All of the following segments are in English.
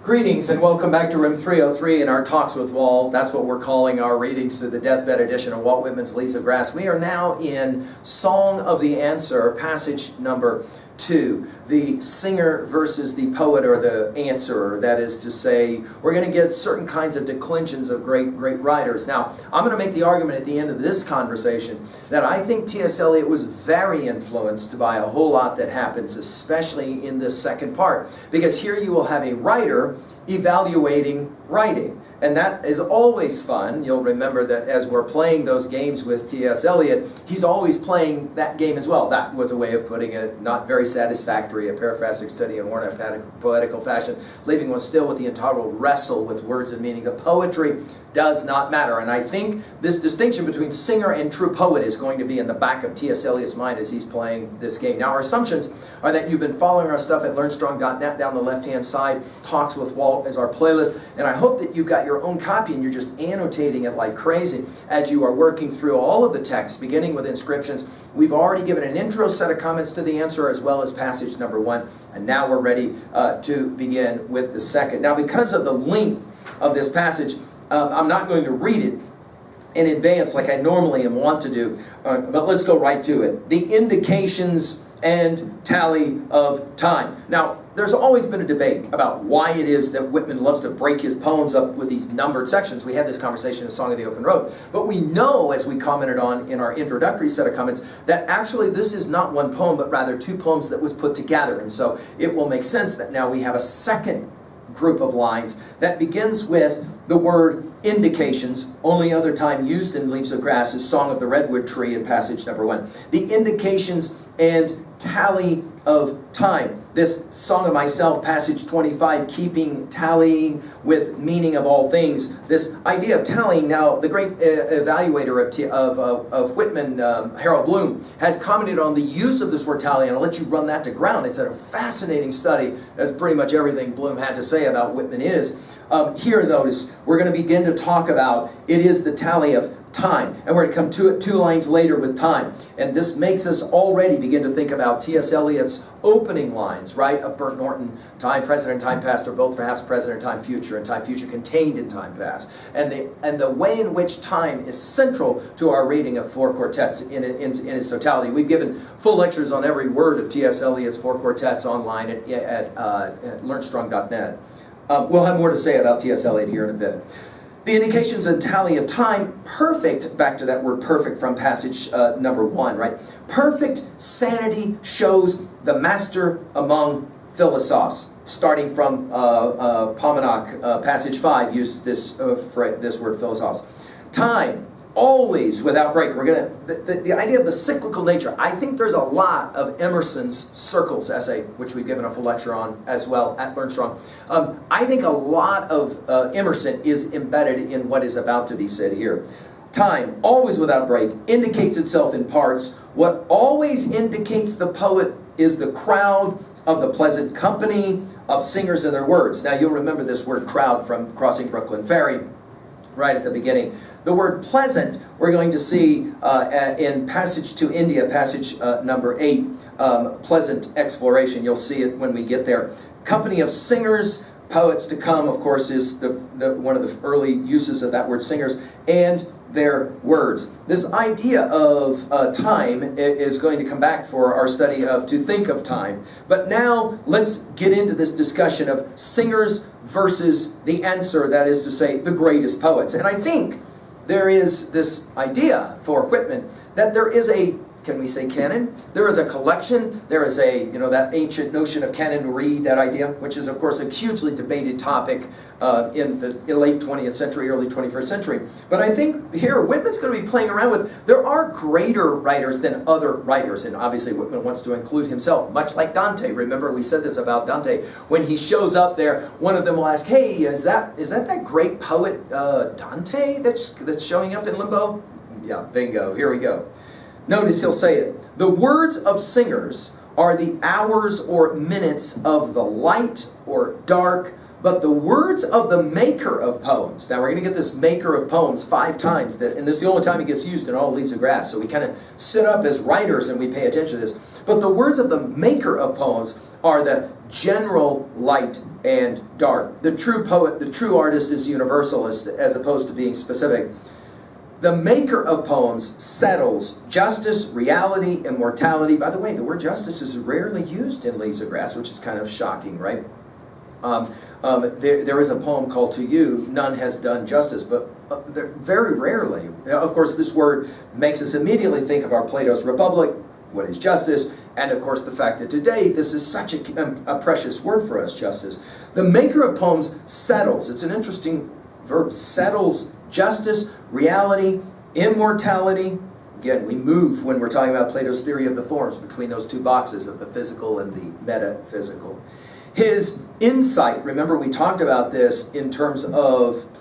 Greetings and welcome back to Room 303 in our Talks with Walt. That's what we're calling our readings through the deathbed edition of Walt Whitman's Leaves of Grass. We are now in Song of the Answer, passage number 2. The singer versus the poet or the answerer. That is to say, we're going to get certain kinds of declensions of great writers. Now, I'm going to make the argument at the end of this conversation that I think T.S. Eliot was very influenced by a whole lot that happens, especially in this second part. Because here you will have a writer evaluating writing. And that is always fun. You'll remember that as we're playing those games with T.S. Eliot, he's always playing that game as well. That was a way of putting it, not very satisfactory, a paraphrastic study in worn out poetical fashion, leaving one still with the intolerable wrestle with words and meaning. The poetry does not matter. And I think this distinction between singer and true poet is going to be in the back of T.S. Eliot's mind as he's playing this game. Now, our assumptions are that you've been following our stuff at learnstrong.net. Down the left-hand side, Talks with Walt is our playlist. And I hope that you've got your own copy and you're just annotating it like crazy as you are working through all of the texts, beginning with inscriptions. We've already given an intro set of comments to the answer as well as passage number 1. And now we're ready to begin with the second. Now, because of the length of this passage, I'm not going to read it in advance like I normally am wont to do, but let's go right to it. The indications and tally of time. Now, there's always been a debate about why it is that Whitman loves to break his poems up with these numbered sections. We had this conversation in Song of the Open Road. But we know, as we commented on in our introductory set of comments, that actually this is not one poem, but rather 2 poems that was put together. And so it will make sense that now we have a second group of lines that begins with the word indications. Only other time used in Leaves of Grass is Song of the Redwood Tree in passage number 1. The indications and tally of time. This Song of Myself, passage 25, keeping, tallying with meaning of all things. This idea of tallying, now the great evaluator of Whitman, Harold Bloom, has commented on the use of this word tally, and I'll let you run that to ground. It's a fascinating study, as pretty much everything Bloom had to say about Whitman is. Here, notice, we're going to begin to talk about it is the tally of time. And we're going to come to it 2 lines later with time. And this makes us already begin to think about T.S. Eliot's opening lines, right, of Burnt Norton. Time present and time past are both perhaps present and time future, and time future contained in time past. And the way in which time is central to our reading of 4 quartets in its totality. We've given full lectures on every word of T.S. Eliot's 4 quartets online at learnstrong.net. We'll have more to say about T.S. Eliot here in a bit. The indications and tally of time, perfect, back to that word perfect from passage number 1, right? Perfect sanity shows the master among philosophers. Starting from Pomenac, passage 5, use this word philosophers. Time, always without break. We're going to the idea of the cyclical nature. I think there's a lot of Emerson's Circles essay, which we've given a full lecture on as well at Learnstrong. I think a lot of Emerson is embedded in what is about to be said here. Time, always without break, indicates itself in parts. What always indicates the poet is the crowd of the pleasant company of singers and their words. Now you'll remember this word crowd from Crossing Brooklyn Ferry right at the beginning. The word pleasant, we're going to see in Passage to India, passage number 8, pleasant exploration. You'll see it when we get there. Company of singers, poets to come, of course, is one of the early uses of that word singers, and their words. This idea of time is going to come back for our study of to think of time. But now let's get into this discussion of singers versus the answer, that is to say, the greatest poets. And I think there is this idea for Whitman that there is a, can we say canon? There is a collection, there is a, that ancient notion of canon read, that idea, which is of course a hugely debated topic in the late 20th century, early 21st century. But I think here Whitman's going to be playing around with, there are greater writers than other writers, and obviously Whitman wants to include himself, much like Dante. Remember we said this about Dante. When he shows up there, one of them will ask, hey, is that great poet Dante that's showing up in Limbo? Yeah, bingo, here we go. Notice he'll say it. The words of singers are the hours or minutes of the light or dark, but the words of the maker of poems. Now we're going to get this maker of poems 5 times, and this is the only time it gets used in all Leaves of Grass, so we kind of sit up as writers and we pay attention to this. But the words of the maker of poems are the general light and dark. The true poet, the true artist is universalist as opposed to being specific. The maker of poems settles justice, reality, immortality. By the way, the word justice is rarely used in Leaves of Grass, which is kind of shocking, right? There is a poem called To You, None Has Done Justice, but very rarely. Of course, this word makes us immediately think of our Plato's Republic, what is justice, and of course the fact that today this is such a precious word for us, justice. The maker of poems settles, it's an interesting verb, settles justice, reality, immortality. Again, we move when we're talking about Plato's theory of the forms between those two boxes of the physical and the metaphysical. His insight, remember we talked about this in terms of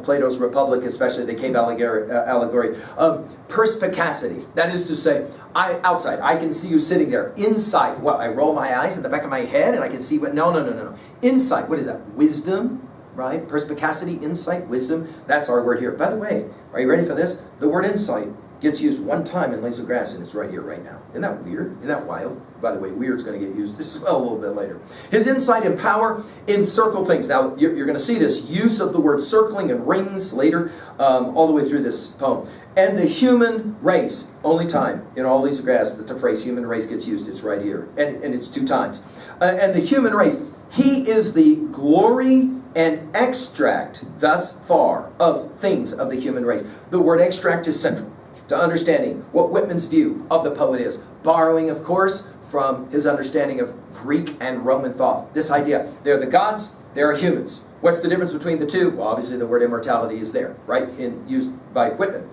Plato's Republic, especially the cave allegory, of perspicacity. That is to say, outside, I can see you sitting there. Inside, what, I roll my eyes at the back of my head and I can see what, no. Insight, what is that? Wisdom, right? Perspicacity, insight, wisdom. That's our word here. By the way, are you ready for this? The word insight gets used one time in Leaves of Grass, and it's right here, right now. Isn't that weird? Isn't that wild? By the way, weird's going to get used as well a little bit later. His insight and power encircle things. Now, you're going to see this use of the word circling and rings later, all the way through this poem. And the human race, only time in all Leaves of Grass that the phrase human race gets used, it's right here. And it's 2 times. And the human race, he is the glory and extract thus far of things of the human race. The word extract is central to understanding what Whitman's view of the poet is, borrowing, of course, from his understanding of Greek and Roman thought. This idea, they're the gods, there are humans. What's the difference between the two? Well, obviously the word immortality is there, right, used by Whitman.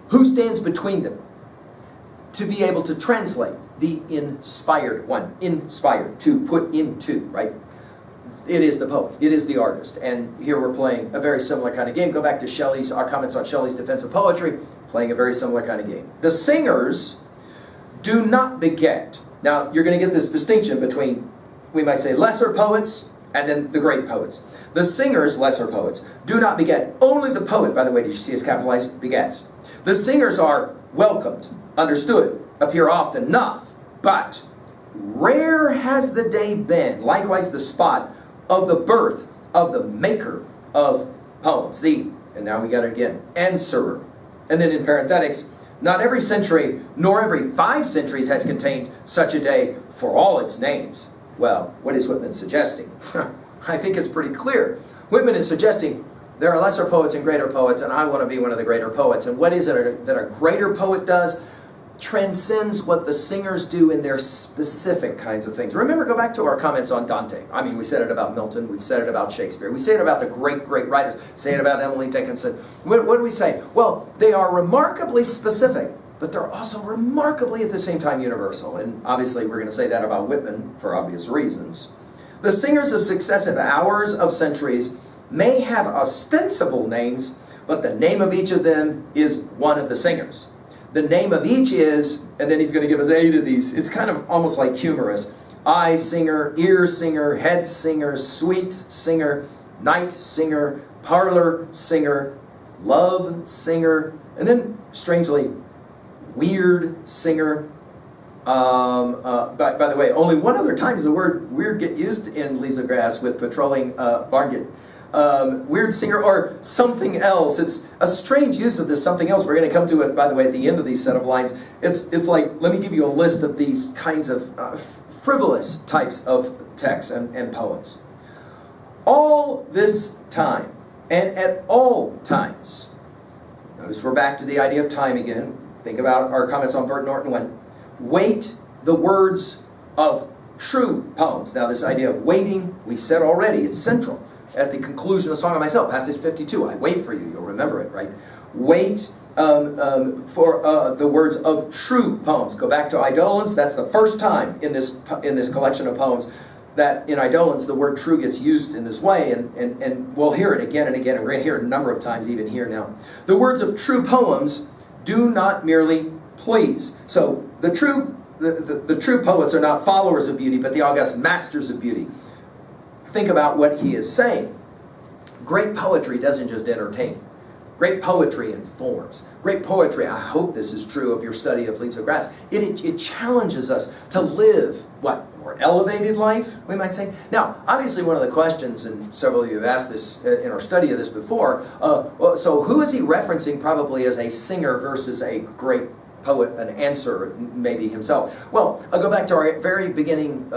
Who stands between them? To be able to translate the inspired one, inspired, to put into, right? It is the poet, it is the artist, and here we're playing a very similar kind of game. Go back to our comments on Shelley's defense of poetry, playing a very similar kind of game. The singers do not beget. Now, you're going to get this distinction between, we might say, lesser poets and then the great poets. The singers, lesser poets, do not beget. Only the poet, by the way, did you see his capitalized, begets. The singers are welcomed, understood, appear often enough, but rare has the day been, likewise the spot, of the birth of the maker of poems. And now we got it again, answerer. And then in parenthetics, not every century, nor every 5 centuries has contained such a day for all its names. Well, what is Whitman suggesting? I think it's pretty clear. Whitman is suggesting there are lesser poets and greater poets, and I want to be one of the greater poets. And what is it that a greater poet does? Transcends what the singers do in their specific kinds of things. Remember, go back to our comments on Dante. I mean, we said it about Milton, we've said it about Shakespeare, we say it about the great writers, say it about Emily Dickinson. What do we say? Well, they are remarkably specific, but they're also remarkably at the same time universal. And obviously we're going to say that about Whitman for obvious reasons. The singers of successive hours of centuries may have ostensible names, but the name of each of them is one of the singers. The name of each is, and then he's going to give us 8 of these. It's kind of almost like humorous. Eye singer, ear singer, head singer, sweet singer, night singer, parlor singer, love singer, and then, strangely, weird singer. By the way, only one other time does the word weird get used in Leaves of Grass with patrolling Barnett. Weird singer or something else. It's a strange use of this something else. We're going to come to it, by the way, at the end of these set of lines. It's like, let me give you a list of these kinds of frivolous types of texts and poems. All this time, and at all times, notice we're back to the idea of time again. Think about our comments on Bert Norton when, wait the words of true poems. Now this idea of waiting, we said already, it's central. At the conclusion of Song of Myself, passage 52, I wait for you, you'll remember it, right? Wait for the words of true poems. Go back to Eidolons, that's the first time in this collection of poems that in Eidolons the word true gets used in this way, and we'll hear it again and again, and we're going to hear it a number of times even here now. The words of true poems do not merely please. So the true poets are not followers of beauty, but the august masters of beauty. Think about what he is saying. Great poetry doesn't just entertain. Great poetry informs. Great poetry, I hope this is true of your study of Leaves of Grass, it challenges us to live, what, more or elevated life, we might say. Now, obviously one of the questions, and several of you have asked this in our study of this before, so who is he referencing probably as a singer versus a great poet, an answer, maybe himself? Well, I'll go back to our very beginning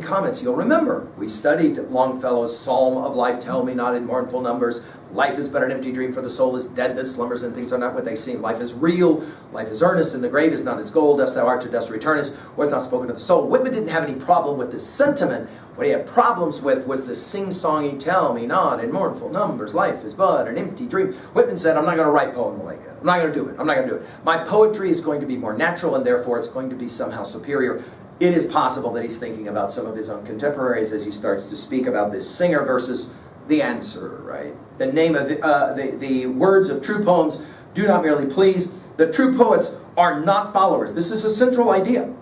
comments. You'll remember we studied Longfellow's Psalm of Life. Tell me not in mournful numbers. Life is but an empty dream, for the soul is dead that slumbers, and things are not what they seem. Life is real, life is earnest, and the grave is not its goal. Dust thou art, to dust returnest, was not spoken to the soul. Whitman didn't have any problem with this sentiment. What he had problems with was the sing-songy, tell me not in mournful numbers, life is but an empty dream. Whitman said, I'm not going to write poem like that. I'm not going to do it. I'm not going to do it. My poetry is going to be more natural, and therefore it's going to be somehow superior. It is possible that he's thinking about some of his own contemporaries as he starts to speak about this singer versus the answer, right? The name of the words of true poems do not merely please. The true poets are not followers. This is a central idea,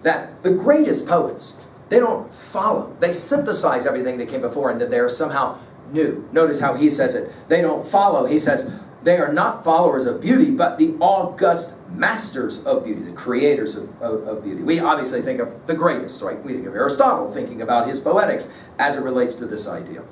that the greatest poets, they don't follow. They synthesize everything that came before, and that they are somehow new. Notice how he says it. They don't follow. He says, they are not followers of beauty, but the august masters of beauty, the creators of beauty. We obviously think of the greatest, right? We think of Aristotle, thinking about his poetics as it relates to this idea.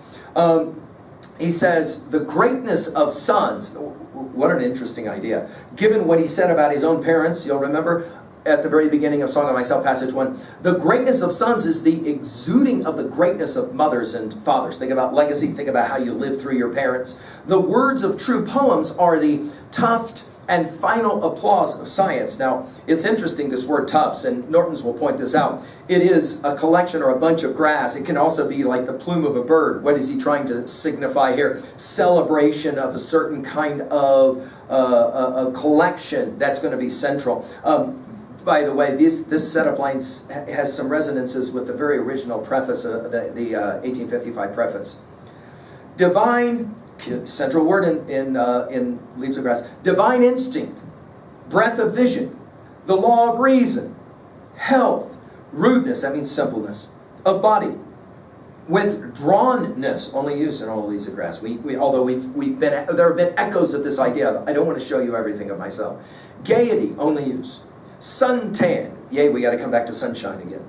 He says, the greatness of sons, what an interesting idea. Given what he said about his own parents, you'll remember at the very beginning of Song of Myself, passage 1, the greatness of sons is the exuding of the greatness of mothers and fathers. Think about legacy, think about how you live through your parents. The words of true poems are the tuft and final applause of science. Now, it's interesting, this word tufts, and Norton's will point this out. It is a collection or a bunch of grass. It can also be like the plume of a bird. What is he trying to signify here? Celebration of a certain kind of a collection that's going to be central. By the way, this set of lines has some resonances with the very original preface, the 1855 preface. Divine, central word in Leaves of Grass, divine instinct, breath of vision, the law of reason, health, rudeness, that means simpleness, of body, withdrawnness, only used in all Leaves of Grass. Although there have been echoes of this idea. I don't want to show you everything of myself. Gaiety, only use. Suntan, yay, we got to come back to sunshine again.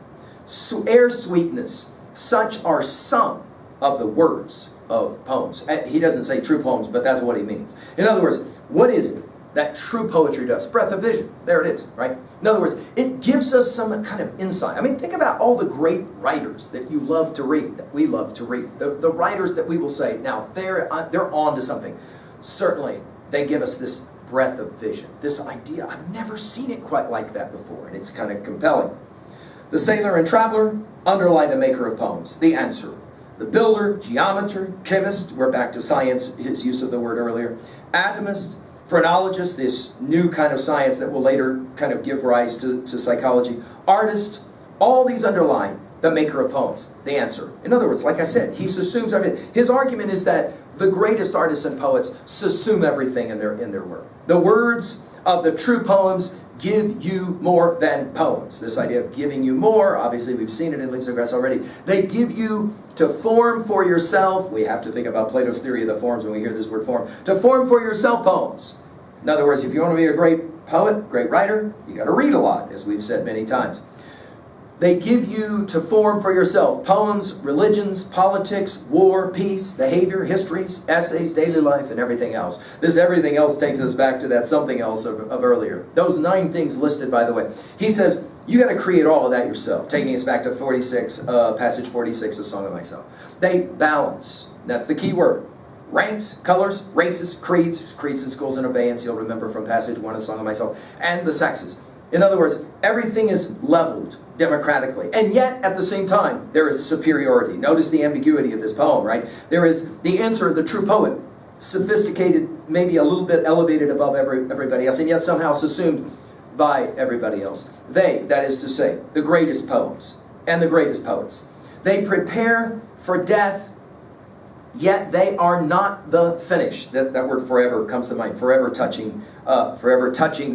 Air sweetness, such are some of the words of poems. He doesn't say true poems, but that's what he means. In other words, what is it that true poetry does? Breath of vision, there it is, right? In other words, it gives us some kind of insight. I mean, think about all the great writers that you love to read, that we love to read. The writers that we will say, now, they're on to something. Certainly, they give us this breath of vision, this idea. I've never seen it quite like that before, and it's kind of compelling. The sailor and traveler underlie the maker of poems, the answer. The builder, geometer, chemist, we're back to science, his use of the word earlier, atomist, phrenologist, this new kind of science that will later kind of give rise to psychology, artist, all these underlie the maker of poems, the answer. In other words, like I said, he subsumes everything. His argument is that the greatest artists and poets subsume everything in their work. The words of the true poems give you more than poems. This idea of giving you more, obviously we've seen it in Leaves of Grass already. They give you to form for yourself. We have to think about Plato's theory of the forms when we hear this word form. To form for yourself poems. In other words, if you want to be a great poet, great writer, you got to read a lot, as we've said many times. They give you to form for yourself poems, religions, politics, war, peace, behavior, histories, essays, daily life, and everything else. This everything else takes us back to that something else of earlier. Those 9 things listed, by the way. He says, you got to create all of that yourself, taking us back to passage 46 of Song of Myself. They balance. That's the key word. Ranks, colors, races, creeds in schools in abeyance, you'll remember from passage 1 of Song of Myself, and the sexes. In other words, everything is leveled democratically. And yet, at the same time, there is superiority. Notice the ambiguity of this poem, right? There is the answer, the true poet, sophisticated, maybe a little bit elevated above everybody else, and yet somehow subsumed by everybody else. They, that is to say, the greatest poems and the greatest poets, they prepare for death, yet they are not the finish. That word forever comes to mind. Forever touching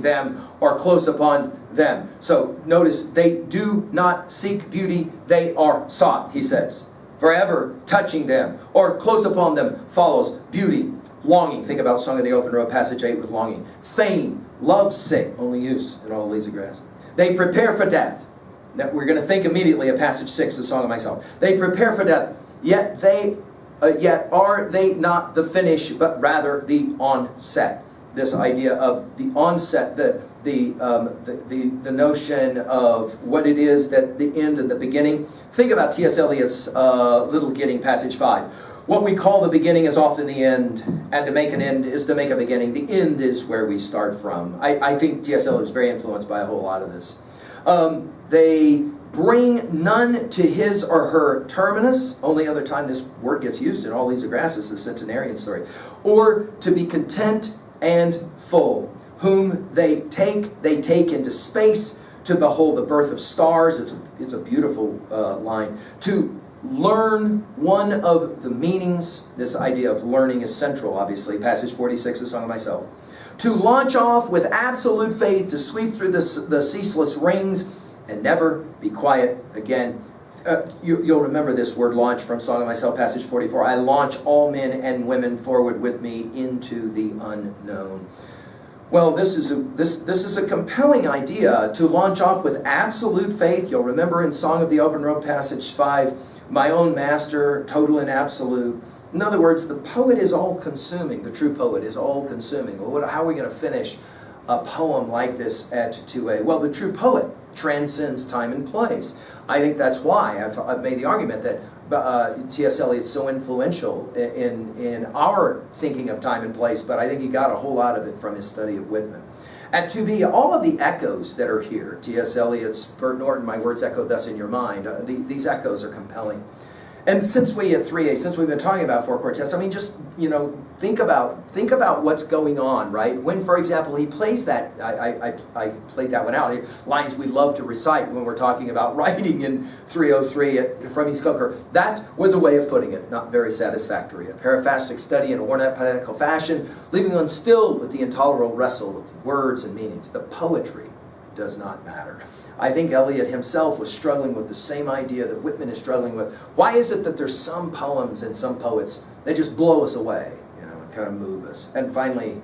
them or close upon them. So notice, they do not seek beauty, they are sought, he says. Forever touching them or close upon them follows beauty, longing. Think about Song of the Open Road, passage 8 with longing. Fame, love sick, only use in all Leaves of Grass. They prepare for death. Now, we're going to think immediately of passage 6, the Song of Myself. They prepare for death, yet are they not the finish, but rather the onset. This idea of the onset, the notion of what it is, that the end and the beginning. Think about T.S. Eliot's Little Gidding, passage 5. What we call the beginning is often the end, and to make an end is to make a beginning. The end is where we start from. I think T.S. Eliot was very influenced by a whole lot of this. They bring none to his or her terminus. Only other time this word gets used in all these grasses, the centenarian story. Or to be content and full. Whom they take into space to behold the birth of stars. It's a beautiful line. To learn one of the meanings. This idea of learning is central, obviously. Passage 46, the Song of Myself. To launch off with absolute faith, to sweep through the ceaseless rings and never be quiet again. You'll remember this word launch from Song of Myself, passage 44. I launch all men and women forward with me into the unknown. Well, this is a compelling idea, to launch off with absolute faith. You'll remember in Song of the Open Road, passage 5, my own master, total and absolute. In other words, the poet is all-consuming. The true poet is all-consuming. Well, how are we going to finish a poem like this at 2a? Well, the true poet transcends time and place. I think that's why I've made the argument that T.S. Eliot's so influential in our thinking of time and place, but I think he got a whole lot of it from his study of Whitman. At 2b, all of the echoes that are here, T.S. Eliot's, Bert Norton, my words echo thus in your mind, these echoes are compelling. And since at 3a, since we've been talking about four quartets, I mean, just, think about what's going on, right? When, for example, he plays that, I played that one out, lines we love to recite when we're talking about writing in 303 from East Coker. That was a way of putting it, not very satisfactory. A paraphastic study in a worn-out poetical fashion, leaving one still with the intolerable wrestle with words and meanings. The poetry does not matter. I think Eliot himself was struggling with the same idea that Whitman is struggling with. Why is it that there's some poems and some poets that just blow us away, and kind of move us? And finally,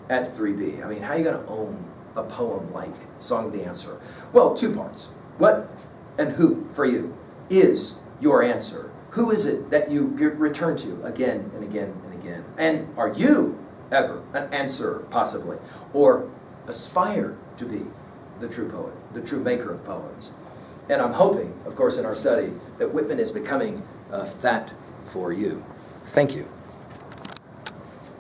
at 3b, I mean, how are you going to own a poem like Song of the Answer? Well, two parts. What and who, for you, is your answer? Who is it that you return to again and again and again? And are you ever an answer, possibly, or aspire to be the true poet, the true maker of poems? And I'm hoping, of course, in our study, that Whitman is becoming that for you. Thank you.